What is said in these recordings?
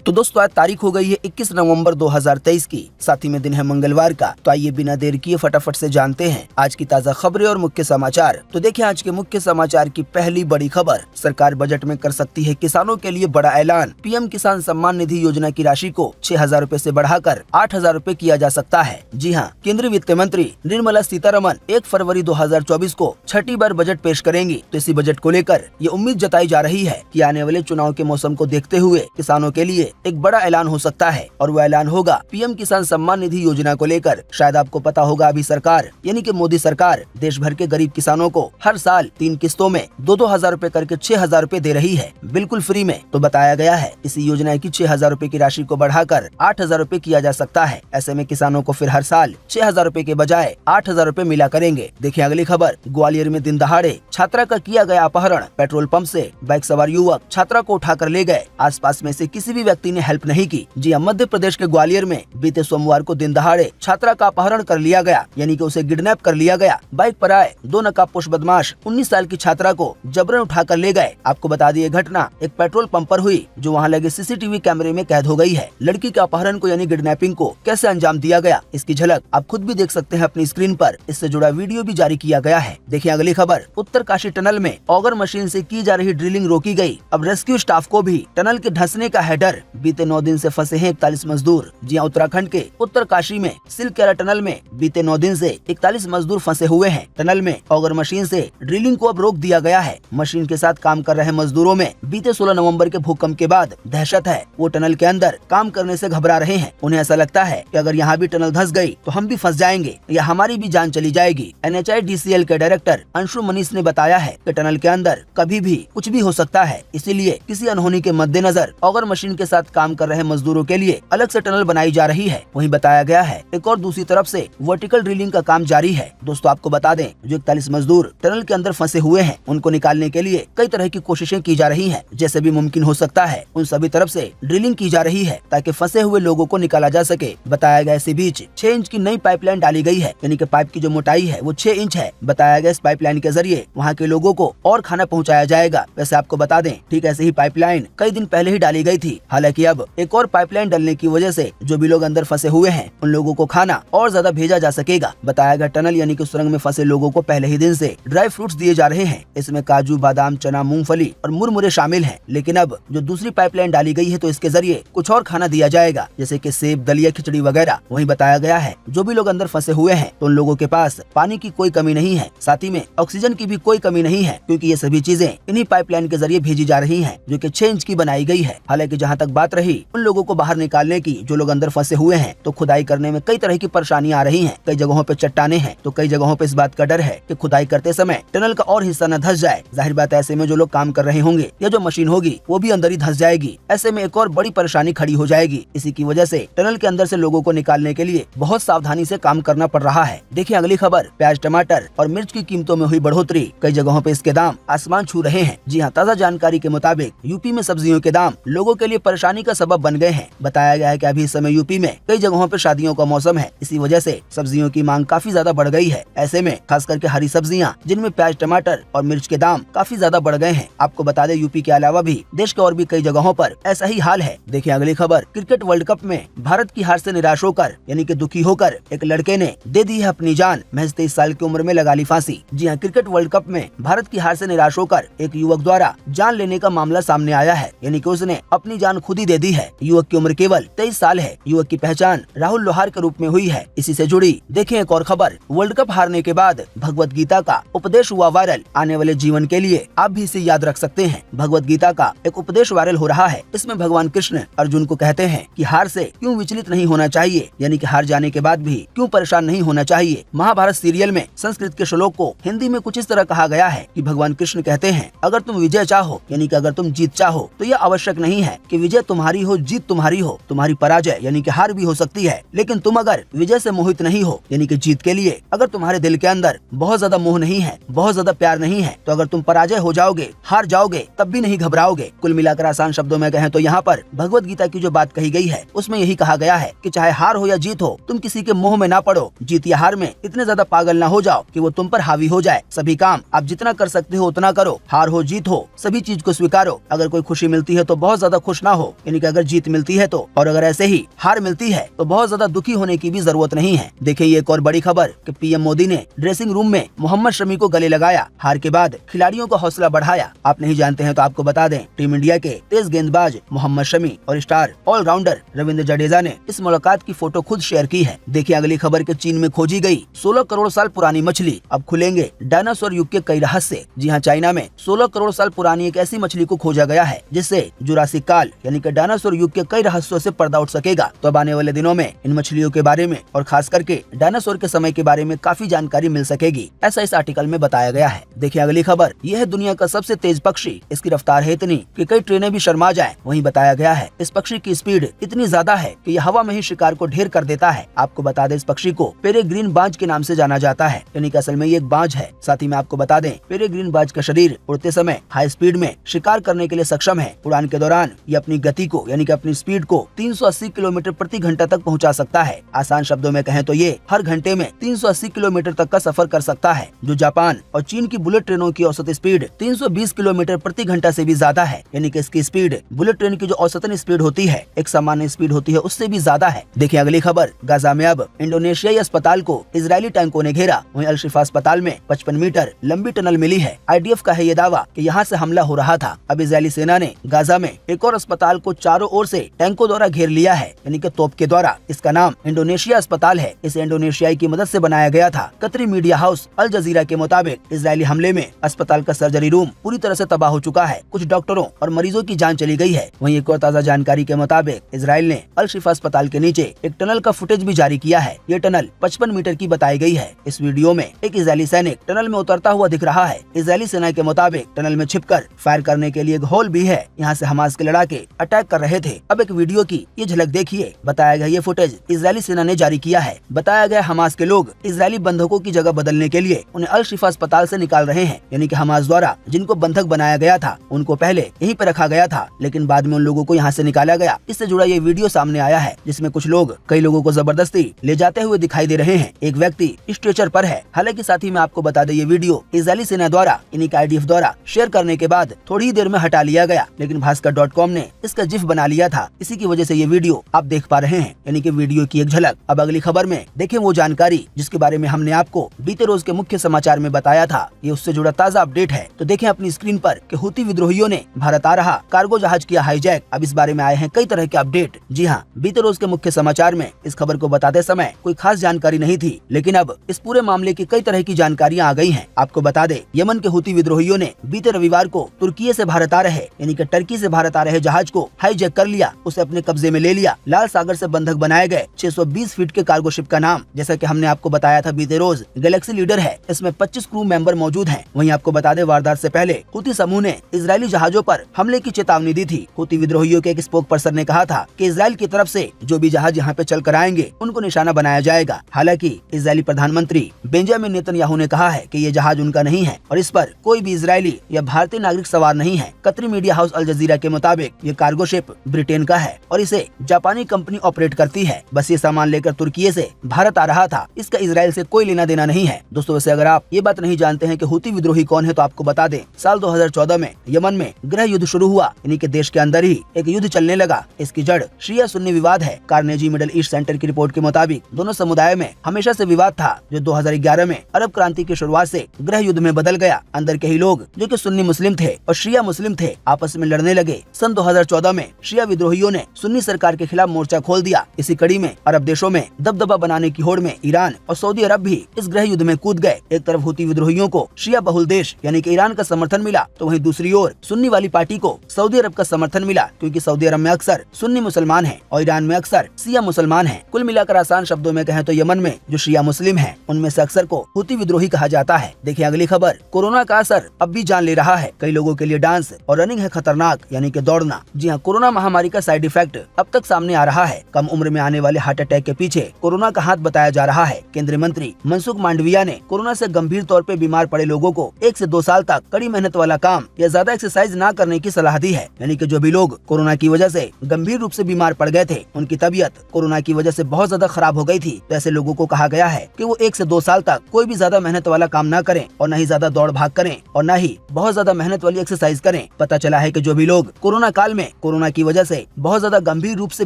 तो दोस्तों आज तारीख हो गई है 21 नवंबर 2023 की, साथ ही में दिन है मंगलवार का। तो आइए बिना देर किए फटाफट से जानते हैं आज की ताज़ा खबरें और मुख्य समाचार। तो देखिए आज के मुख्य समाचार की पहली बड़ी खबर, सरकार बजट में कर सकती है किसानों के लिए बड़ा ऐलान। पीएम किसान सम्मान निधि योजना की राशि को 6,000 रूपए से बढ़ाकर 8,000 रूपए किया जा सकता है। जी हाँ, केंद्रीय वित्त मंत्री निर्मला सीतारमन 1 फरवरी 2024 को छठी बार बजट पेश करेंगी। तो इसी बजट को लेकर ये उम्मीद जताई जा रही है कि आने वाले चुनाव के मौसम को देखते हुए किसानों के लिए एक बड़ा ऐलान हो सकता है और वो ऐलान होगा पीएम किसान सम्मान निधि योजना को लेकर। शायद आपको पता होगा अभी सरकार यानी कि मोदी सरकार देश भर के गरीब किसानों को हर साल 3 किस्तों में 2-2 हजार रूपए करके 6,000 रूपए दे रही है, बिल्कुल फ्री में। तो बताया गया है इसी योजना की 6,000 रूपए की राशि को बढ़ाकर 8,000 रूपए किया जा सकता है। ऐसे में किसानों को फिर हर साल 6,000 रूपए के बजाय 8,000 रूपए मिला करेंगे। देखिए अगली खबर, ग्वालियर में दिन दहाड़े छात्रा का किया गया अपहरण। पेट्रोल पंप से बाइक सवार युवक छात्रा को उठाकर ले गए, आसपास में से किसी भी व्यक्ति ने हेल्प नहीं की। जी हाँ, मध्य प्रदेश के ग्वालियर में बीते सोमवार को दिन दहाड़े छात्रा का अपहरण कर लिया गया, यानी कि उसे किडनैप कर लिया गया। बाइक पर आए 2 नकाबपोश बदमाश 19 साल की छात्रा को जबरन उठाकर ले गए। आपको बता दी ये घटना एक पेट्रोल पंप पर हुई, जो वहाँ लगे सीसीटीवी कैमरे में कैद हो गई है। लड़की के अपहरण को यानी किडनैपिंग को कैसे अंजाम दिया गया, इसकी झलक आप खुद भी देख सकते हैं अपनी स्क्रीन पर। इससे जुड़ा वीडियो भी जारी किया गया है। देखिए अगली खबर, उत्तरकाशी टनल में ऑगर मशीन से की जा रही ड्रिलिंग रोकी गई। अब रेस्क्यू स्टाफ को भी टनल के धंसने का है डर। बीते 9 दिन से फंसे हैं 41 मजदूर। जी हाँ, उत्तराखंड के उत्तरकाशी में सिलकेरा टनल में बीते 9 दिन से 41 मजदूर फंसे हुए हैं। टनल में ऑगर मशीन से ड्रिलिंग को अब रोक दिया गया है। मशीन के साथ काम कर रहे मजदूरों में बीते 16 नवंबर के भूकंप के बाद दहशत है। वो टनल के अंदर काम करने से घबरा रहे हैं। उन्हें ऐसा लगता है कि अगर यहाँ भी टनल धंस गई तो हम भी फंस जाएंगे या हमारी भी जान चली जाएगी। NHIDCL के डायरेक्टर अंशु मनीष ने बताया है कि टनल के अंदर कभी भी कुछ भी हो सकता है, इसीलिए किसी अनहोनी के मद्देनजर ऑगर मशीन के साथ काम कर रहे मजदूरों के लिए अलग से टनल बनाई जा रही है। वहीं बताया गया है एक और दूसरी तरफ से वर्टिकल ड्रिलिंग का काम जारी है। दोस्तों आपको बता दें, जो 41 मजदूर टनल के अंदर फंसे हुए हैं उनको निकालने के लिए कई तरह की कोशिशें की जा रही हैं। जैसे भी मुमकिन हो सकता है उन सभी तरफ से ड्रिलिंग की जा रही है ताकि फंसे हुए लोगों को निकाला जा सके। बताया गया इसी बीच 6 इंच की नई पाइपलाइन डाली गई है, यानी कि पाइप की जो मोटाई है वो 6 इंच है। बताया गया इस पाइपलाइन के जरिए वहाँ के लोगों को और खाना पहुँचाया जाएगा। वैसे आपको बता दें ठीक ऐसे ही पाइपलाइन कई दिन पहले ही डाली गई थी। हालांकि अब एक और पाइपलाइन डलने की वजह से जो भी लोग अंदर फंसे हुए हैं उन लोगों को खाना और ज्यादा भेजा जा सकेगा। बताया गया टनल यानी कि सुरंग में फंसे लोगों को पहले ही दिन से ड्राई फ्रूट्स दिए जा रहे हैं। इसमें काजू, बादाम, चना, मूंगफली और मुरमुरे शामिल हैं। लेकिन अब जो दूसरी पाइपलाइन डाली गई है तो इसके जरिए कुछ और खाना दिया जाएगा, जैसे कि सेब, दलिया, खिचड़ी वगैरह। वहीं बताया गया है जो भी लोग अंदर फंसे हुए हैं तो उन लोगों के पास पानी की कोई कमी नहीं है, साथ ही में ऑक्सीजन की भी कोई कमी नहीं है, क्योंकि ये सभी चीजें इन्हीं पाइपलाइन के जरिए भेजी जा रही है, जो की 6 इंच की बनाई गई है। हालांकि जहाँ तक बात रही उन लोगों को बाहर निकालने की जो लोग अंदर फंसे हुए हैं, तो खुदाई करने में कई तरह की परेशानियां आ रही हैं। कई जगहों पे चट्टाने हैं तो कई जगहों पे इस बात का डर है कि खुदाई करते समय टनल का और हिस्सा न धंस जाए। जाहिर बात है ऐसे में जो लोग काम कर रहे होंगे या जो मशीन होगी वो भी अंदर ही धंस जाएगी। ऐसे में एक और बड़ी परेशानी खड़ी हो जाएगी। इसी की वजह से टनल के अंदर से लोगों को निकालने के लिए बहुत सावधानी से काम करना पड़ रहा है। देखिए अगली खबर, प्याज, टमाटर और मिर्च की कीमतों में हुई बढ़ोतरी। कई जगहों पे इसके दाम आसमान छू रहे हैं। जी हाँ, ताज़ा जानकारी के मुताबिक यूपी में सब्जियों के दाम लोगों के लिए परेशानी का सबब बन गए हैं। बताया गया है कि अभी इस समय यूपी में कई जगहों पर शादियों का मौसम है। इसी वजह से सब्जियों की मांग काफी ज्यादा बढ़ गई है। ऐसे में खास करके हरी सब्जियां, जिनमें प्याज, टमाटर और मिर्च के दाम काफी ज्यादा बढ़ गए हैं। आपको बता दें यूपी के अलावा भी देश के और भी कई जगहों पर ऐसा ही हाल है। देखिए अगली खबर, क्रिकेट वर्ल्ड कप में भारत की हार से निराश होकर यानी कि दुखी होकर एक लड़के ने दे दी है अपनी जान। महज 23 साल की उम्र में लगा ली फांसी। जी हाँ, क्रिकेट वर्ल्ड कप में भारत की हार से निराश होकर एक युवक द्वारा जान लेने का मामला सामने आया है, यानी कि उसने अपनी जान खुद ही दे दी है। युवक की उम्र केवल 23 साल है। युवक की पहचान राहुल लोहार के रूप में हुई है। इसी से जुड़ी देखें एक और खबर, वर्ल्ड कप हारने के बाद भगवत गीता का उपदेश हुआ वायरल। आने वाले जीवन के लिए आप भी इसे याद रख सकते हैं। भगवत गीता का एक उपदेश वायरल हो रहा है। इसमें भगवान कृष्ण अर्जुन को कहते हैं कि हार से क्यों विचलित नहीं होना चाहिए, यानी कि हार जाने के बाद भी क्यों परेशान नहीं होना चाहिए। महाभारत सीरियल में संस्कृत के श्लोक को हिंदी में कुछ इस तरह कहा गया है कि भगवान कृष्ण कहते हैं, अगर तुम विजय चाहो यानी कि अगर तुम जीत चाहो तो यह आवश्यक नहीं है कि विजय तुम्हारी हो, जीत तुम्हारी हो। तुम्हारी पराजय यानी कि हार भी हो सकती है, लेकिन तुम अगर विजय से मोहित नहीं हो यानी कि जीत के लिए अगर तुम्हारे दिल के अंदर बहुत ज्यादा मोह नहीं है, बहुत ज्यादा प्यार नहीं है, तो अगर तुम पराजय हो जाओगे, हार जाओगे, तब भी नहीं घबराओगे। कुल मिलाकर आसान शब्दों में कहें तो यहाँ पर भगवत गीता की जो बात कही गई है उसमें यही कहा गया है कि चाहे हार हो या जीत हो, तुम किसी के मोह में ना पड़ो। जीत या हार में इतने ज्यादा पागल ना हो जाओ कि वो तुम पर हावी हो जाए। सभी काम आप जितना कर सकते हो उतना करो। हार हो, जीत हो, सभी चीज को स्वीकारो। अगर कोई खुशी मिलती है तो बहुत ज्यादा खुश ना हो, यानी कि अगर जीत मिलती है तो, और अगर ऐसे ही हार मिलती है तो बहुत ज्यादा दुखी होने की भी जरूरत नहीं है। देखिए ये एक और बड़ी खबर कि पीएम मोदी ने ड्रेसिंग रूम में मोहम्मद शमी को गले लगाया, हार के बाद खिलाड़ियों का हौसला बढ़ाया। आप नहीं जानते हैं तो आपको बता दें, टीम इंडिया के तेज गेंदबाज मोहम्मद शमी और स्टार ऑलराउंडर रविंद्र जडेजा ने इस मुलाकात की फोटो खुद शेयर की है। देखिए अगली खबर के चीन में खोजी गई 16 करोड़ साल पुरानी मछली, अब खुलेंगे डायनासोर युग के कई रहस्य। जी हाँ, चाइना में 16 करोड़ साल पुरानी एक ऐसी मछली को खोजा गया है जिससे जुरासिक काल यानी कि डायनासोर युग के कई रहस्यों से पर्दा उठ सकेगा। तो अब आने वाले दिनों में इन मछलियों के बारे में और खास करके डायनासोर के समय के बारे में काफी जानकारी मिल सकेगी, ऐसा इस आर्टिकल में बताया गया है। देखिए अगली खबर, यह है दुनिया का सबसे तेज पक्षी, इसकी रफ्तार है इतनी कि कई ट्रेनें भी शर्मा जाएं। वहीं बताया गया है इस पक्षी की स्पीड इतनी ज्यादा है कि यह हवा में ही शिकार को ढेर कर देता है। आपको बता दें इस पक्षी को पेरेग्रीन बाज के नाम से जाना जाता है, यानी कि असल में ये एक बाज है। साथ ही में आपको बता दें पेरेग्रीन बाज का शरीर उड़ते समय हाई स्पीड में शिकार करने के लिए सक्षम है। उड़ान के दौरान ये अपनी गति को यानी कि अपनी स्पीड को 380 किलोमीटर प्रति घंटा तक पहुंचा सकता है। आसान शब्दों में कहें तो ये हर घंटे में 380 किलोमीटर तक का सफर कर सकता है, जो जापान और चीन की बुलेट ट्रेनों की औसत स्पीड 320 किलोमीटर प्रति घंटा से भी ज्यादा है। यानी कि इसकी स्पीड बुलेट ट्रेन की जो औसतन स्पीड होती है, एक सामान्य स्पीड होती है, उससे भी ज्यादा है। देखिए अगली खबर, गाजा में अब इंडोनेशियाई अस्पताल को इजरायली टैंकों ने घेरा। वहीं अल शिफा अस्पताल में 55 मीटर लंबी टनल मिली है। IDF का है ये दावा कि यहाँ से हमला हो रहा था। अब इजरायली सेना ने गाजा में एक और अस्पताल को चारों ओर से टैंकों द्वारा घेर लिया है, यानी कि तोप के द्वारा। इसका नाम इंडोनेशिया अस्पताल है। इसे इंडोनेशियाई की मदद से बनाया गया था। कतरी मीडिया हाउस अल जजीरा के मुताबिक इजरायली हमले में अस्पताल का सर्जरी रूम पूरी तरह से तबाह हो चुका है। कुछ डॉक्टरों और मरीजों की जान चली गई है। वहीं एक और ताज़ा जानकारी के मुताबिक इजराइल ने अल शिफा अस्पताल के नीचे एक टनल का फुटेज भी जारी किया है। ये टनल 55 मीटर की बताई गई है। इस वीडियो में एक इजरायली सैनिक टनल में उतरता हुआ दिख रहा है। इजरायली सेना के मुताबिक टनल में छिपकर फायर करने के लिए एक होल भी है। यहाँ से हमास के लड़ाके अटैक कर रहे थे। अब एक वीडियो की ये झलक देखिए। बताया गया ये फुटेज इजरायली सेना ने जारी किया है। बताया गया हमास के लोग इजरायली बंधकों की जगह बदलने के लिए उन्हें अल शिफा अस्पताल से निकाल रहे हैं। यानी कि हमास द्वारा जिनको बंधक बनाया गया था उनको पहले यहीं पर रखा गया था, लेकिन बाद में उन लोगों को यहाँ से निकाला गया। इससे जुड़ा ये वीडियो सामने आया है जिसमें कुछ लोग कई लोगों को जबरदस्ती ले जाते हुए दिखाई दे रहे हैं। एक व्यक्ति स्ट्रेचर पर है। हालांकि साथ ही में आपको बता दें ये वीडियो इजरायली सेना द्वारा यानी कि IDF द्वारा शेयर करने के बाद थोड़ी ही देर में हटा लिया गया, लेकिन भास्कर.com ने इसका जिफ बना लिया था। इसी की वजह से ये वीडियो आप देख पा रहे हैं, यानी कि वीडियो की एक झलक। अब अगली खबर में देखें वो जानकारी जिसके बारे में हमने आपको बीते रोज के मुख्य समाचार में बताया था। ये उससे जुड़ा ताज़ा अपडेट है। तो देखें अपनी स्क्रीन पर कि हुती विद्रोहियों ने भारत आ रहा कार्गो जहाज किया हाईजैक। अब इस बारे में आए हैं कई तरह के अपडेट। जी हाँ, बीते रोज के मुख्य समाचार में इस खबर को बताते समय कोई खास जानकारी नहीं थी, लेकिन अब इस पूरे मामले की कई तरह की जानकारियां आ गई हैं। आपको बता दें यमन के हुती विद्रोहियों ने बीते रविवार को तुर्की से भारत आ रहे यानी कि टर्की से भारत आ रहे जहाज को हाईजैक कर लिया, उसे अपने कब्जे में ले लिया। लाल सागर से बंधक बनाए गए 620 फीट के कार्गो शिप का नाम, जैसा कि हमने आपको बताया था बीते रोज, गैलेक्सी लीडर है। इसमें 25 क्रू मेंबर मौजूद हैं। वहीं आपको बता दें वारदात से पहले हुती समूह ने इजरायली जहाजों पर हमले की चेतावनी दी थी। हुती विद्रोहियों के एक स्पोक पर्सन ने कहा था कि इजराइल की तरफ से जो भी जहाज यहाँ पे चल कर आएंगे उनको निशाना बनाया जाएगा। हालांकि इजरायली प्रधानमंत्री बेंजामिन नेतन्याहू ने कहा है कि ये जहाज उनका नहीं है और इस पर कोई भी इजरायली या भारतीय नागरिक सवार नहीं है। कतरी मीडिया हाउस अल जजीरा के मुताबिक ये कार्गो शिप ब्रिटेन का है और इसे जापानी कंपनी ऑपरेट करती है। बस ये सामान लेकर तुर्की से भारत आ रहा था। इसका इजराइल से कोई लेना देना नहीं है। दोस्तों वैसे अगर आप ये बात नहीं जानते हैं कि हुती विद्रोही कौन है तो आपको बता दें साल 2014 में यमन में गृह युद्ध शुरू हुआ, यानी कि देश के अंदर ही एक युद्ध चलने लगा। इसकी जड़ शिया सुन्नी विवाद है। कार्नेजी मिडल ईस्ट सेंटर की रिपोर्ट के मुताबिक दोनों समुदाय में हमेशा से विवाद था, जो 2011 में अरब क्रांति की शुरुआत से गृह युद्ध में बदल गया। अंदर के ही लोग जो कि सुन्नी मुस्लिम थे और शिया मुस्लिम थे आपस में लड़ने लगे। सन 2014 में शिया विद्रोहियों ने सुन्नी सरकार के खिलाफ मोर्चा खोल दिया। इसी कड़ी में अरब देशों में दबदबा बनाने की होड़ में ईरान और सऊदी अरब भी इस गृह युद्ध में कूद गए। एक तरफ हुती विद्रोहियों को शिया बहुल देश यानी कि ईरान का समर्थन मिला, तो वहीं दूसरी ओर सुन्नी वाली पार्टी को सऊदी अरब का समर्थन मिला, क्योंकि सऊदी अरब में अक्सर सुन्नी मुसलमान हैं और ईरान में अक्सर शिया मुसलमान हैं। कुल मिलाकर आसान शब्दों में कहें तो यमन में जो शिया मुस्लिम हैं उनमें से अक्सर को हुती विद्रोही कहा जाता है। देखिए अगली खबर, कोरोना का असर अब भी जान ले रहा है। कई लोगों के लिए डांस और रनिंग है खतरनाक, यानी कि दौड़ना। जी हाँ, कोरोना महामारी का साइड इफेक्ट अब तक सामने आ रहा है। कम उम्र में आने वाले हार्ट अटैक के पीछे कोरोना का हाथ बताया जा रहा है। केंद्रीय मंत्री मनसुख मांडविया ने कोरोना से गंभीर तौर पे बीमार पड़े लोगों को 1 से 2 साल तक कड़ी मेहनत वाला काम या ज्यादा एक्सरसाइज ना करने की सलाह दी है। यानी कि जो भी लोग कोरोना की वजह से गंभीर रूप से बीमार पड़ गए थे, उनकी तबीयत कोरोना की वजह से बहुत ज्यादा खराब हो गई थी, तो ऐसे लोगों को कहा गया है कि वो 1 से 2 साल तक कोई भी ज्यादा मेहनत वाला काम ना करें और न ही ज्यादा दौड़ भाग करें और न ही बहुत ज्यादा मेहनत वाली एक्सरसाइज करें। पता चला है कि जो भी लोग कोरोना काल में कोरोना की वजह से बहुत ज्यादा गंभीर रूप से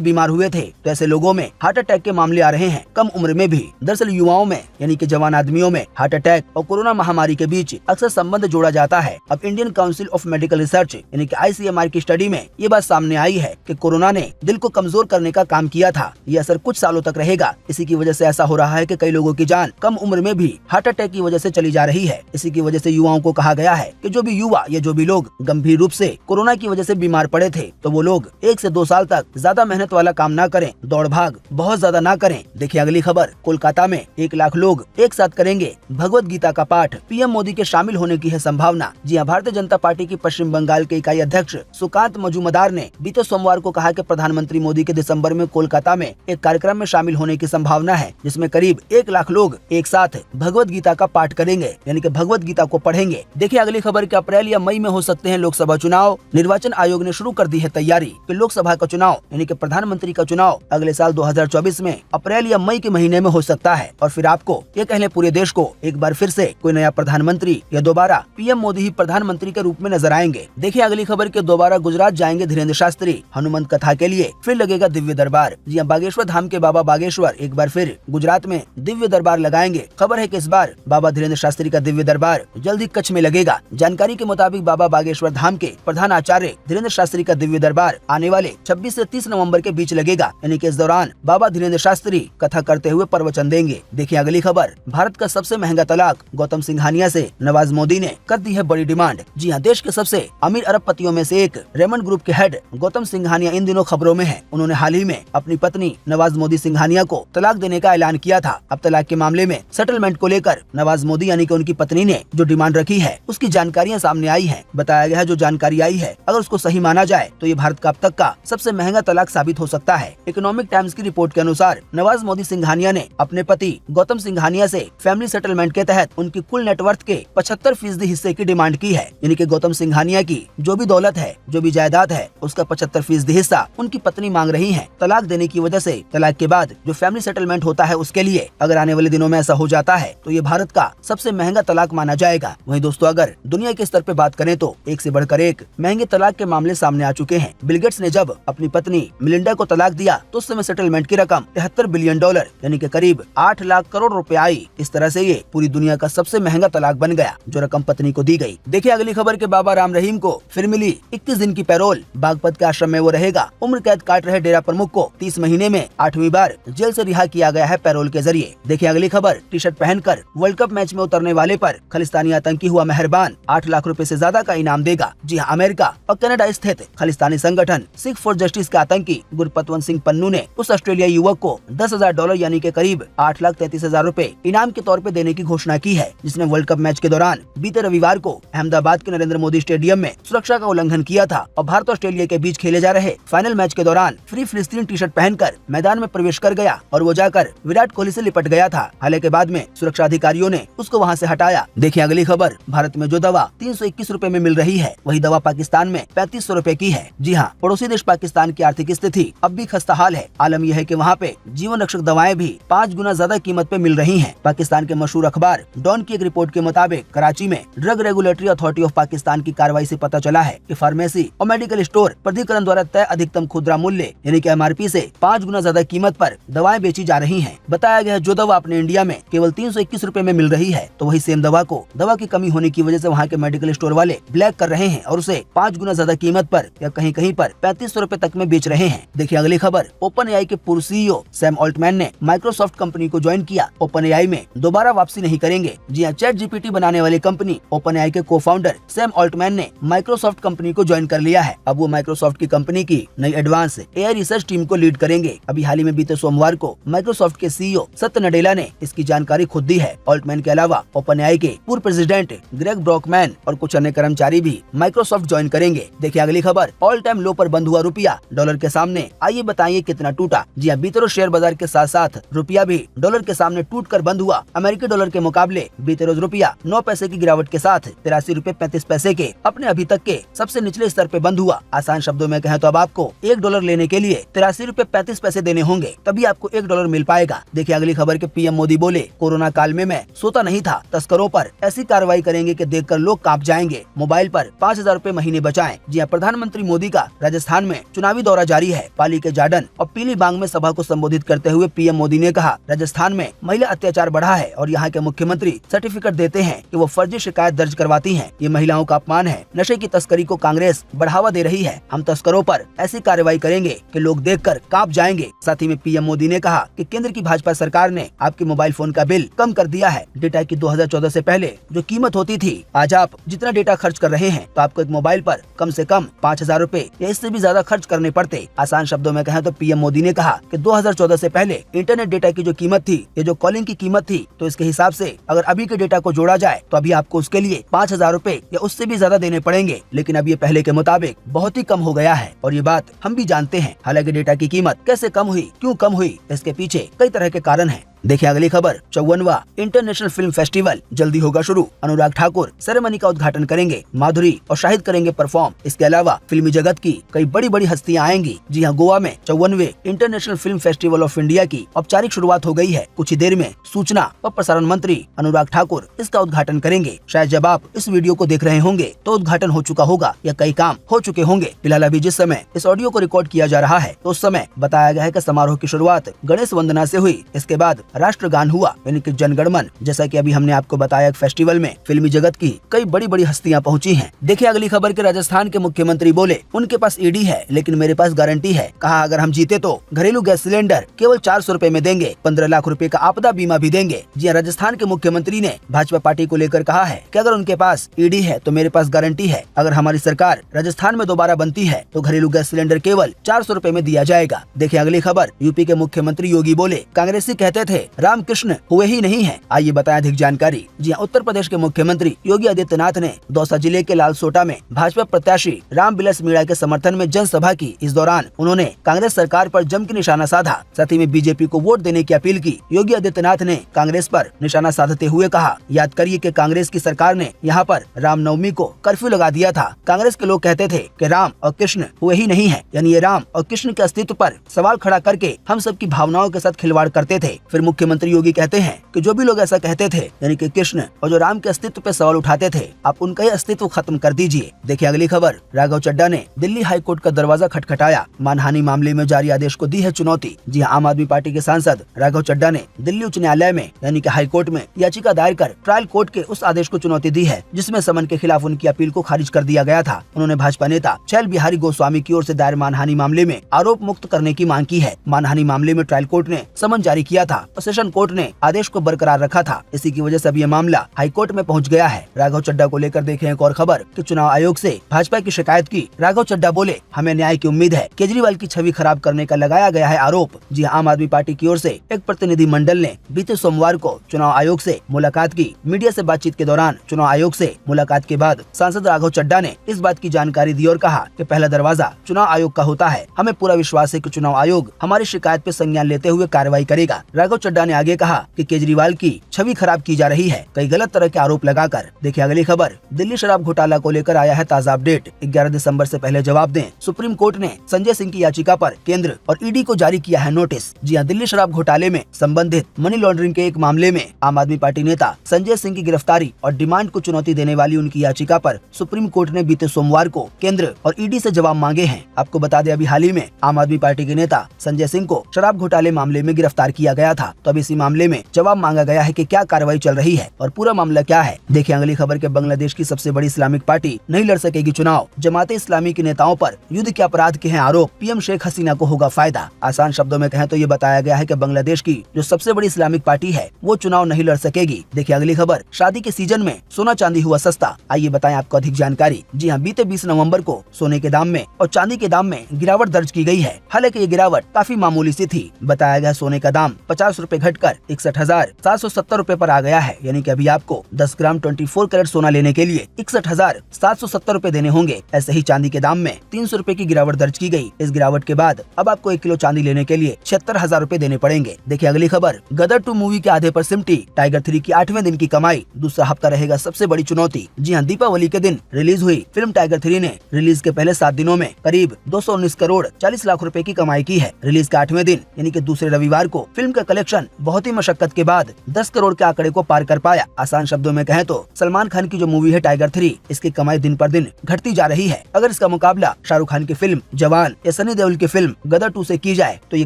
बीमार हुए थे, तो ऐसे लोगों में हार्ट अटैक के मामले आ रहे हैं कम उम्र में भी। दरअसल युवाओं में यानी कि जवान आदमियों में हार्ट अटैक और कोरोना महामारी के बीच अक्सर संबंध जोड़ा जाता है। अब Indian council of medical research यानी कि ICMR की स्टडी में ये बात सामने आई है कि कोरोना ने दिल को कमजोर करने का काम किया था। ये असर कुछ सालों तक रहेगा। इसी की वजह से ऐसा हो रहा है कि कई लोगों की जान कम उम्र में भी हार्ट अटैक की वजह से चली जा रही है। इसी की वजह से युवाओं को कहा गया है कि जो भी युवा या जो भी लोग गंभीर रूप से कोरोना की वजह से बीमार पड़े थे, तो वो लोग 1 से 2 साल तक ज्यादा मेहनत वाला काम ना करें, दौड़ भाग बहुत ज्यादा ना करें। देखिए अगली खबर, कोलकाता में 1 लाख लोग एक साथ करेंगे भगवत गीता का पाठ, PM मोदी के शामिल होने की है संभावना। जी हां, भारतीय जनता पार्टी की पश्चिम बंगाल के इकाई अध्यक्ष सुकांत मजूमदार ने बीते सोमवार को कहा कि प्रधानमंत्री मोदी के दिसंबर में कोलकाता में एक कार्यक्रम में शामिल होने की संभावना है, जिसमें करीब 1 लाख लोग एक साथ भगवत गीता का पाठ करेंगे यानी कि भगवत गीता को पढ़ेंगे। देखिए अगली खबर कि अप्रैल या मई में हो सकते हैं लोकसभा चुनाव। निर्वाचन आयोग ने शुरू कर दी है तैयारी कि लोकसभा का चुनाव यानी कि प्रधानमंत्री का चुनाव अगले साल 2024 में अप्रैल या मई के महीने में हो सकता है। और फिर आपको ये कहले पूरे देश को एक बार फिर से कोई नया प्रधानमंत्री या दोबारा PM मोदी ही प्रधानमंत्री के रूप में नजर आएंगे। देखिए अगली खबर के दोबारा गुजरात जाएंगे धीरेन्द्र शास्त्री। हनुमंत कथा के लिए फिर लगेगा दिव्य दरबार। जी हां, बागेश्वर धाम के बाबा बागेश्वर एक बार फिर गुजरात में दिव्य दरबार लगाएंगे। खबर है कि इस बार बाबा धीरेन्द्र शास्त्री का दिव्य दरबार जल्द ही कच्छ में लगेगा। जानकारी के मुताबिक बाबा बागेश्वर धाम के प्रधान आचार्य धीरेन्द्र शास्त्री का दिव्य दरबार आने वाले 26 से 30 नवंबर के बीच लगेगा, यानी कि इस दौरान बाबा धीरेन्द्र शास्त्री कथा करते हुए प्रवचन देंगे। देखिए अगली खबर, भारत का सबसे महंगा तलाक, गौतम सिंघानिया से नवाज मोदी ने कर दी है बड़ी डिमांड। जी हां, देश के सबसे अमीर अरबपतियों में से एक रेमंड ग्रुप के हेड गौतम सिंघानिया इन दिनों खबरों में है। उन्होंने हाल ही में अपनी पत्नी नवाज मोदी सिंघानिया को तलाक देने का ऐलान किया था। अब तलाक के मामले में सेटलमेंट को लेकर नवाज मोदी यानी कि उनकी पत्नी ने जो डिमांड रखी है उसकी जानकारियां सामने आई है। बताया गया है जो जानकारी आई है अगर उसको सही माना जाए तो ये भारत का अब तक का सबसे महंगा तलाक साबित हो सकता है। इकोनॉमिक टाइम्स की रिपोर्ट के अनुसार नवाज मोदी सिंघानिया ने अपने पति गौतम सिंघानिया से फैमिली सेटलमेंट के तहत उनकी कुल नेटवर्थ के 75% हिस्से की डिमांड की है, यानी कि गौतम सिंघानिया की जो भी दौलत है, जो भी जायदाद है, उसका 75% हिस्सा उनकी पत्नी मांग रही है। तलाक देने की वजह से तलाक के बाद जो फैमिली सेटलमेंट होता है उसके लिए अगर आने वाले दिनों में ऐसा हो जाता है तो ये भारत का सबसे महंगा तलाक माना जाएगा। वहीं दोस्तों अगर दुनिया के स्तर पे बात करें तो एक से बढ़कर एक महंगे तलाक के मामले सामने आ चुके हैं। बिल गेट्स ने जब अपनी पत्नी मिलिंडा को तलाक दिया तो उस समय सेटलमेंट की रकम $73 बिलियन यानी कि करीब 8 लाख करोड़ रुपए आई। इस तरह से ये पूरी दुनिया का सबसे महंगा तलाक बन गया जो रकम पत्नी को दी गई। देखिए अगली खबर के बाबा राम रहीम को फिर मिली 21 दिन की पैरोल। बागपत के आश्रम में वो रहेगा। उम्र कैद काट रहे डेरा प्रमुख को 30 महीने में 8वीं बार जेल से रिहा किया गया है पैरोल के जरिए। देखिए अगली खबर, टी शर्ट पहनकर वर्ल्ड कप मैच में उतरने वाले पर खालिस्तानी आतंकी हुआ मेहरबान, 8 लाख रुपए से ज्यादा का इनाम देगा। जी हाँ, अमेरिका और कनाडा स्थित खालिस्तानी संगठन सिख फॉर जस्टिस के आतंकी गुरपतवंत सिंह पन्नू ने उस ऑस्ट्रेलियाई युवक को $10,000 यानी कि करीब 8,33,000 रुपए इनाम के तौर पे देने की घोषणा की है, जिसने वर्ल्ड कप मैच के दौरान बीते रविवार को अहमदाबाद के नरेंद्र मोदी स्टेडियम में सुरक्षा का उल्लंघन किया था और भारत और ऑस्ट्रेलिया के बीच खेले जा रहे फाइनल मैच के दौरान फ्री फिलिस्तीन टी शर्ट पहनकर मैदान में प्रवेश कर गया और वो जाकर विराट कोहली से लिपट गया था। हालांकि बाद में सुरक्षा अधिकारियों ने उसको वहां से हटाया। देखिए अगली खबर, भारत में जो दवा 321 रुपए में मिल रही है वही दवा पाकिस्तान में 3500 रुपए की है। जी हाँ, पड़ोसी देश पाकिस्तान की आर्थिक स्थिति अब भी खस्ता हाल है। आलम यह है कि वहाँ पे जीवन रक्षक दवाएं भी 5 गुना ज्यादा कीमत पे मिल रही हैं। पाकिस्तान के मशहूर अखबार डॉन की एक रिपोर्ट के मुताबिक कराची में drug regulatory authority of Pakistan की कार्रवाई से पता चला है कि फार्मेसी और मेडिकल स्टोर प्राधिकरण द्वारा तय अधिकतम खुदरा मूल्य यानी कि MRP से 5 गुना ज्यादा कीमत पर दवाएं बेची जा रही हैं। बताया गया है जो दवा अपने इंडिया में केवल 321 रुपए में मिल रही है तो वही सेम दवा को दवा की कमी होने की वजह से वहाँ के मेडिकल स्टोर वाले ब्लैक कर रहे हैं और उसे 5 गुना ज्यादा कीमत पर या कहीं कहीं पर 3500 रुपए तक में बेच रहे हैं। देखिए अगली खबर, OpenAI के पूर्व CEO सैम ऑल्टमैन ने माइक्रोसॉफ्ट कंपनी को ज्वाइन किया। OpenAI में दोबारा वापसी नहीं करेंगे। जी हाँ, ChatGPT बनाने वाली कंपनी OpenAI के को-फाउंडर सैम ऑल्टमैन ने माइक्रोसॉफ्ट कंपनी को ज्वाइन कर लिया है। अब वो माइक्रोसॉफ्ट की कंपनी की नई एडवांस AI रिसर्च टीम को लीड करेंगे। अभी हाल ही में बीते सोमवार को माइक्रोसॉफ्ट के CEO सत्य नडेला ने इसकी जानकारी खुद दी है। ऑल्टमैन के अलावा OpenAI के पूर्व प्रेसिडेंट ग्रेग ब्रॉकमैन और कुछ अन्य कर्मचारी भी माइक्रोसॉफ्ट ज्वाइन करेंगे। देखिए अगली खबर, ऑल टाइम लो पर बंद हुआ रुपया डॉलर के सामने, आइए बताइए कितना टूटा। जी हाँ, बीते रोज शेयर बाजार के साथ साथ रुपया भी डॉलर के सामने टूट कर बंद हुआ। अमेरिकी डॉलर के मुकाबले बीते रोज रुपया 9 पैसे की गिरावट के साथ 83 रुपए 35 पैसे के अपने अभी तक के सबसे निचले स्तर पे बंद हुआ। आसान शब्दों में कहें तो अब आपको $1 लेने के लिए 83 रुपए 35 पैसे देने होंगे, तभी आपको $1 मिल पाएगा। देखिए अगली खबर के PM मोदी बोले, कोरोना काल में मैं सोता नहीं था, तस्करों पर ऐसी कार्रवाई करेंगे कि देखकर लोग कांप जाएंगे। मोबाइल पर 5,000 रुपए महीने बचाएं। जी हाँ, प्रधानमंत्री मोदी मोदी का राजस्थान में चुनावी दौरा जारी है। पाली के जाडन और पीली बांग में सभा को संबोधित करते हुए पीएम मोदी ने कहा, राजस्थान में महिला अत्याचार बढ़ा है और यहाँ के मुख्यमंत्री सर्टिफिकेट देते हैं कि वो फर्जी शिकायत दर्ज करवाती हैं। ये महिलाओं का अपमान है। नशे की तस्करी को कांग्रेस बढ़ावा दे रही है। हम तस्करों पर ऐसी कार्रवाई करेंगे कि लोग देखकर कांप जाएंगे। साथ ही में पीएम मोदी ने कहा कि केंद्र की भाजपा सरकार ने आपके मोबाइल फोन का बिल कम कर दिया है। डेटा की 2014 से पहले जो कीमत होती थी, आज आप जितना डेटा खर्च कर रहे हैं तो आपको एक मोबाइल पर कम से कम 5,000 रूपए या इससे भी ज्यादा खर्च करने पड़ते। आसान शब्दों में कहें तो पीएम मोदी ने कहा कि 2014 से पहले इंटरनेट डेटा की जो कीमत थी, ये जो कॉलिंग की कीमत थी, तो इसके हिसाब से अगर अभी के डेटा को जोड़ा जाए तो अभी आपको उसके लिए 5,000 रूपए या उससे भी ज्यादा देने पड़ेंगे। लेकिन अब ये पहले के मुताबिक बहुत ही कम हो गया है और ये बात हम भी जानते हैं। हालांकि डेटा की कीमत कैसे कम हुई, क्यों कम हुई, इसके पीछे कई तरह के कारण हैं। देखिए अगली खबर। 54वां इंटरनेशनल फिल्म फेस्टिवल जल्दी होगा शुरू। अनुराग ठाकुर सेरेमनी का उद्घाटन करेंगे। माधुरी और शाहिद करेंगे परफॉर्म। इसके अलावा फिल्मी जगत की कई बड़ी बड़ी हस्तियां आएंगी। जी हां, गोवा में 54वें international film festival of India की औपचारिक शुरुआत हो गई है। कुछ ही देर में सूचना और प्रसारण मंत्री अनुराग ठाकुर इसका उद्घाटन करेंगे। शायद जब आप इस वीडियो को देख रहे होंगे तो उद्घाटन हो चुका होगा या कई काम हो चुके होंगे। फिलहाल अभी जिस समय इस ऑडियो को रिकॉर्ड किया जा रहा है तो उस समय बताया गया है कि समारोह की शुरुआत गणेश वंदना से हुई। इसके बाद राष्ट्रगान हुआ, यानी कि जनगणमन। जैसा कि अभी हमने आपको बताया, फेस्टिवल में फिल्मी जगत की कई बड़ी बड़ी हस्तियां पहुंची हैं। देखिए अगली खबर के। राजस्थान के मुख्यमंत्री बोले, उनके पास ईडी है लेकिन मेरे पास गारंटी है। कहा, अगर हम जीते तो घरेलू गैस सिलेंडर केवल 400 रूपए में देंगे, 15 लाख रूपए का आपदा बीमा भी देंगे। जी हां, राजस्थान के मुख्यमंत्री ने भाजपा पार्टी को लेकर कहा है कि अगर उनके पास ईडी है तो मेरे पास गारंटी है, अगर हमारी सरकार राजस्थान में दोबारा बनती है तो घरेलू गैस सिलेंडर केवल 400 रूपए में दिया जाएगा। देखिए अगली खबर। यूपी के मुख्यमंत्री योगी बोले, कांग्रेसी कहते थे रामकृष्ण हुए ही नहीं है। आइए बताएं अधिक जानकारी। जी हां, उत्तर प्रदेश के मुख्यमंत्री योगी आदित्यनाथ ने दौसा जिले के लालसोटा में भाजपा प्रत्याशी रामविलास मीणा के समर्थन में जनसभा की। इस दौरान उन्होंने कांग्रेस सरकार पर जम के निशाना साधा। साथ ही में बीजेपी को वोट देने की अपील की। योगी आदित्यनाथ ने कांग्रेस पर निशाना साधते हुए कहा, याद करिए कि कांग्रेस की सरकार ने यहाँ पर रामनवमी को कर्फ्यू लगा दिया था। कांग्रेस के लोग कहते थे कि राम और कृष्ण हुए ही नहीं है, यानी ये राम और कृष्ण के अस्तित्व पर सवाल खड़ा करके हम सबकी भावनाओं के साथ खिलवाड़ करते थे। फिर मुख्यमंत्री योगी कहते हैं कि जो भी लोग ऐसा कहते थे, यानी कि कृष्ण और जो राम के अस्तित्व पे सवाल उठाते थे, आप उनका ही अस्तित्व खत्म कर दीजिए। देखिए अगली खबर। राघव चड्ढा ने दिल्ली हाई कोर्ट का दरवाजा खटखटाया। मानहानि मामले में जारी आदेश को दी है चुनौती। जी हां, आम आदमी पार्टी के सांसद राघव चड्ढा ने दिल्ली उच्च न्यायालय में, यानी कि हाई कोर्ट में याचिका दायर कर ट्रायल कोर्ट के उस आदेश को चुनौती दी है जिसमें समन के खिलाफ उनकी अपील को खारिज कर दिया गया था। उन्होंने भाजपा नेता चैल बिहारी गोस्वामी की ओर से दायर मानहानि मामले में आरोप मुक्त करने की मांग की है। मानहानि मामले में ट्रायल कोर्ट ने समन जारी किया था और सेशन कोर्ट ने आदेश को बरकरार रखा था। इसी की वजह से अब ये मामला हाई कोर्ट में पहुंच गया है। राघव चड्ढा को लेकर देखें एक और खबर कि चुनाव आयोग से भाजपा की शिकायत की। राघव चड्ढा बोले, हमें न्याय की उम्मीद है। केजरीवाल की छवि खराब करने का लगाया गया है आरोप। जी आम आदमी पार्टी की ओर से एक प्रतिनिधि मंडल ने बीते सोमवार को चुनाव आयोग से मुलाकात की। मीडिया से बातचीत के दौरान चुनाव आयोग से मुलाकात के बाद सांसद राघव चड्ढा ने इस बात की जानकारी दी और कहा कि पहला दरवाजा चुनाव आयोग का होता है। हमें पूरा विश्वास है कि चुनाव आयोग हमारी शिकायत पे संज्ञान लेते हुए कार्रवाई करेगा। राघव चड्ढा ने आगे कहा कि केजरीवाल की छवि खराब की जा रही है, कई गलत तरह के आरोप लगाकर। देखिए अगली खबर। दिल्ली शराब घोटाला को लेकर आया है ताजा अपडेट। 11 दिसंबर से पहले जवाब दें। सुप्रीम कोर्ट ने संजय सिंह की याचिका पर केंद्र और ईडी को जारी किया है नोटिस। जी हां, दिल्ली शराब घोटाले में संबंधित मनी लॉन्ड्रिंग के एक मामले में आम आदमी पार्टी नेता संजय सिंह की गिरफ्तारी और डिमांड को चुनौती देने वाली उनकी याचिका पर सुप्रीम कोर्ट ने बीते सोमवार को केंद्र और ईडी से जवाब मांगे हैं। आपको बता दें, अभी हाल ही में आम आदमी पार्टी के नेता संजय सिंह को शराब घोटाले मामले में गिरफ्तार किया गया था। तो अब इसी मामले में जवाब मांगा गया है कि क्या कार्रवाई चल रही है और पूरा मामला क्या है। देखिए अगली खबर के। बांग्लादेश की सबसे बड़ी इस्लामिक पार्टी नहीं लड़ सकेगी चुनाव। जमाते इस्लामी के नेताओं पर युद्ध के अपराध के हैं आरोप। पीएम शेख हसीना को होगा फायदा। आसान शब्दों में कहें तो ये बताया गया है कि बांग्लादेश की जो सबसे बड़ी इस्लामिक पार्टी है वो चुनाव नहीं लड़ सकेगी। देखिए अगली खबर। शादी के सीजन में सोना चांदी हुआ सस्ता। आइए बताएं आपको अधिक जानकारी। जी हां, बीते 20 नवंबर को सोने के दाम में और चांदी के दाम में गिरावट दर्ज की गई है। हालांकि ये गिरावट काफी मामूली सी थी। बताया गया सोने का दाम 50 रूपए घटकर 61,770 रूपए पर आ गया है। यानी कि अभी आपको 10 ग्राम 24 कैरेट सोना लेने के लिए 61,770 रूपए देने होंगे। ऐसे ही चांदी के दाम में 300 रूपए की गिरावट दर्ज की गई। इस गिरावट के बाद अब आपको 1 किलो चांदी लेने के लिए 76,000 रूपए देने पड़ेंगे। देखिए अगली खबर। गदर 2 मूवी के आधे पर सिमटी टाइगर 3 की 8वें दिन की कमाई। दूसरा हफ्ता रहेगा सबसे बड़ी चुनौती। जी हां, दीपावली के दिन रिलीज हुई फिल्म टाइगर 3 ने रिलीज के पहले 7 दिनों में करीब 219 करोड़ 40 लाख रूपए की कमाई की है। रिलीज के 8वें दिन यानी कि दूसरे रविवार को फिल्म का कलेक्शन प्रोडक्शन बहुत ही मशक्कत के बाद 10 करोड़ के आंकड़े को पार कर पाया। आसान शब्दों में कहें तो सलमान खान की जो मूवी है टाइगर 3, इसकी कमाई दिन पर दिन घटती जा रही है। अगर इसका मुकाबला शाहरुख खान की फिल्म जवान या सनी देओल की फिल्म गदर 2 से की जाए तो ये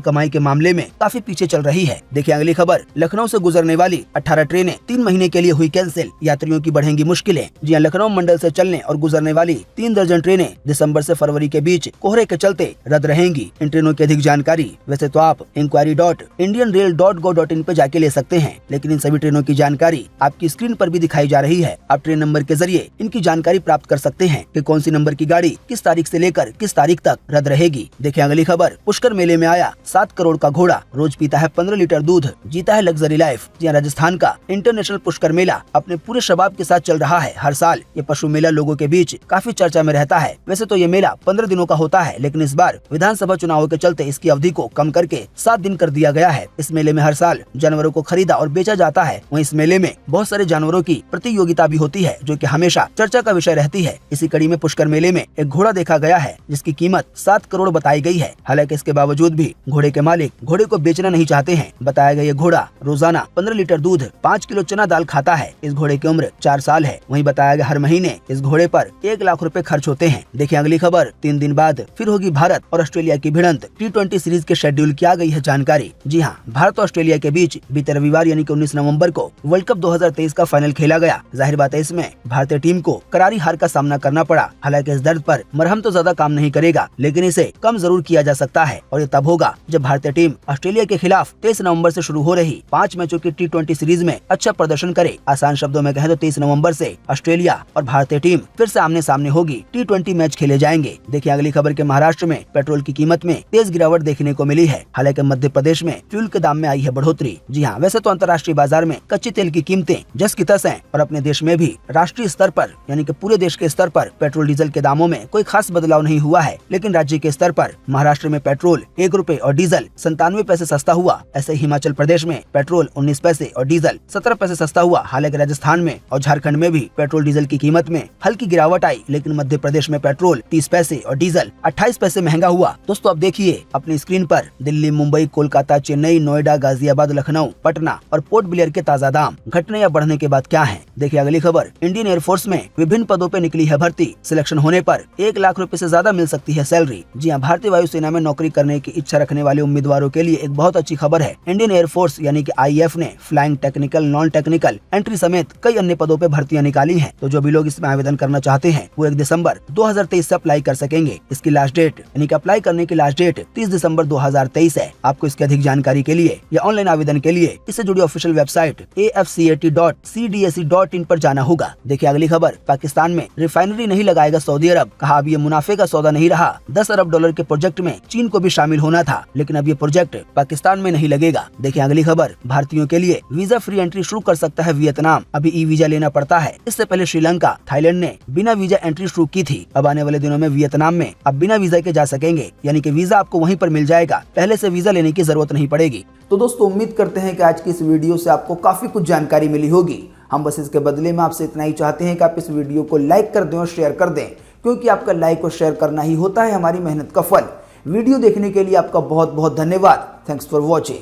कमाई के मामले में काफी पीछे चल रही है। देखिए अगली खबर, लखनऊ से गुजरने वाली 18 ट्रेनें 3 महीने के लिए हुई कैंसिल, यात्रियों की बढ़ेंगी मुश्किलें। जी हां, लखनऊ मंडल से चलने और गुजरने वाली 3 दर्जन ट्रेनें दिसंबर से फरवरी के बीच कोहरे के चलते रद्द रहेंगी। इन ट्रेनों की अधिक जानकारी वैसे तो आप inquiry.indianrail.go.in पे जाके ले सकते हैं, लेकिन इन सभी ट्रेनों की जानकारी आपकी स्क्रीन पर भी दिखाई जा रही है। आप ट्रेन नंबर के जरिए इनकी जानकारी प्राप्त कर सकते हैं कि कौन सी नंबर की गाड़ी किस तारीख से लेकर किस तारीख तक रद्द रहेगी। देखिए अगली खबर, पुष्कर मेले में आया 7 करोड़ का घोड़ा, रोज पीता है 15 लीटर दूध, जीता है लग्जरी लाइफ। जी राजस्थान का इंटरनेशनल पुष्कर मेला अपने पूरे शबाब के साथ चल रहा है। हर साल ये पशु मेला लोगों के बीच काफी चर्चा में रहता है। वैसे तो ये मेला 15 दिनों का होता है, लेकिन इस बार विधानसभा चुनावों के चलते इसकी अवधि को कम करके 7 दिन कर दिया गया है। इस मेले में हर साल जानवरों को खरीदा और बेचा जाता है। वहीं इस मेले में बहुत सारे जानवरों की प्रतियोगिता भी होती है, जो कि हमेशा चर्चा का विषय रहती है। इसी कड़ी में पुष्कर मेले में एक घोड़ा देखा गया है, जिसकी कीमत 7 करोड़ बताई गई है। हालांकि इसके बावजूद भी घोड़े के मालिक घोड़े को बेचना नहीं चाहते हैं। बताया गया ये घोड़ा रोजाना 15 लीटर दूध, 5 किलो चना दाल खाता है। इस घोड़े की उम्र 4 साल है। वहीं बताया गया हर महीने इस घोड़े पर 1 लाख रुपए खर्च होते हैं। देखिए अगली खबर, 3 दिन बाद फिर होगी भारत और ऑस्ट्रेलिया की भिड़ंत। T20 सीरीज के शेड्यूल की आ गई है जानकारी। जी हाँ, भारत और ऑस्ट्रेलिया के बीच बीते रविवार यानी कि 19 नवंबर को वर्ल्ड कप 2023 का फाइनल खेला गया। जाहिर बात है इसमें भारतीय टीम को करारी हार का सामना करना पड़ा। हालांकि इस दर्द पर मरहम तो ज्यादा काम नहीं करेगा, लेकिन इसे कम जरूर किया जा सकता है, और ये तब होगा जब भारतीय टीम ऑस्ट्रेलिया के खिलाफ 23 नवंबर से शुरू हो रही 5 मैचों की T20 सीरीज में अच्छा प्रदर्शन करे। आसान शब्दों में कहें तो 23 नवंबर से ऑस्ट्रेलिया और भारतीय टीम फिर से आमने सामने होगी। T20 मैच खेले जाएंगे। देखिए अगली खबर के महाराष्ट्र में पेट्रोल की कीमत में तेज गिरावट देखने को मिली है। हालांकि मध्य प्रदेश में फ्यूल के दाम में आई है बढ़ोतरी। जी हाँ, वैसे तो अंतर्राष्ट्रीय बाजार में कच्चे तेल की कीमतें जस की तस हैं, और अपने देश में भी राष्ट्रीय स्तर पर यानी कि पूरे देश के स्तर पर पेट्रोल डीजल के दामों में कोई खास बदलाव नहीं हुआ है। लेकिन राज्य के स्तर पर महाराष्ट्र में पेट्रोल 1 रुपए और डीजल 97 पैसे सस्ता हुआ। ऐसे हिमाचल प्रदेश में पेट्रोल 19 पैसे और डीजल 17 पैसे सस्ता हुआ। हालांकि राजस्थान में और झारखंड में भी पेट्रोल डीजल की कीमत में हल्की गिरावट आई, लेकिन मध्य प्रदेश में पेट्रोल 30 पैसे और डीजल 28 पैसे महंगा हुआ। दोस्तों अब देखिए अपनी स्क्रीन पर दिल्ली, मुंबई, कोलकाता, चेन्नई, नोएडा, गाजियाबाद, लखनऊ, पटना और पोर्ट ब्लेयर के ताजा दाम घटने या बढ़ने के बाद क्या है। देखिए अगली खबर, इंडियन एयरफोर्स में विभिन्न पदों पे निकली है भर्ती। सिलेक्शन होने पर 1 लाख रुपए से ज्यादा मिल सकती है सैलरी। जी हाँ, भारतीय वायुसेना में नौकरी करने की इच्छा रखने वाले उम्मीदवारों के लिए एक बहुत अच्छी खबर है। इंडियन एयरफोर्स यानी कि IAF ने flying technical, non technical, entry समेत कई अन्य पदों पे भर्तियां निकाली हैं। तो जो भी लोग इसमें आवेदन करना चाहते हैं वो 1 दिसंबर 2023 से अप्लाई कर सकेंगे। इसकी लास्ट डेट यानी कि अप्लाई करने की लास्ट डेट 30 दिसंबर 2023 है। आपको इसकी अधिक जानकारी के लिए या ऑनलाइन आवेदन के लिए इससे जुड़ी ऑफिशियल वेबसाइट afcat.cdac.in पर जाना होगा। देखिए अगली खबर, पाकिस्तान में रिफाइनरी नहीं लगाएगा सऊदी अरब। कहा अब ये मुनाफे का सौदा नहीं रहा। 10 अरब डॉलर के प्रोजेक्ट में चीन को भी शामिल होना था, लेकिन अब ये प्रोजेक्ट पाकिस्तान में नहीं लगेगा। देखिए अगली खबर, भारतीयों के लिए वीजा फ्री एंट्री शुरू कर सकता है वियतनाम। अभी ई वीजा लेना पड़ता है। इससे पहले श्रीलंका, थाईलैंड ने बिना वीजा एंट्री शुरू की थी। अब आने वाले दिनों में वियतनाम में अब बिना वीजा के जा सकेंगे, यानी कि वीजा आपको वहीं पर मिल जाएगा। पहले से वीजा लेने की जरूरत नहीं पड़ेगी। तो दोस्तों उम्मीद करते हैं कि आज की इस वीडियो से आपको काफी कुछ जानकारी मिली होगी। हम बस इसके बदले में आपसे इतना ही चाहते हैं कि आप इस वीडियो को लाइक कर दें और शेयर कर दें, क्योंकि आपका लाइक और शेयर करना ही होता है हमारी मेहनत का फल। वीडियो देखने के लिए आपका बहुत बहुत धन्यवाद। Thanks for watching.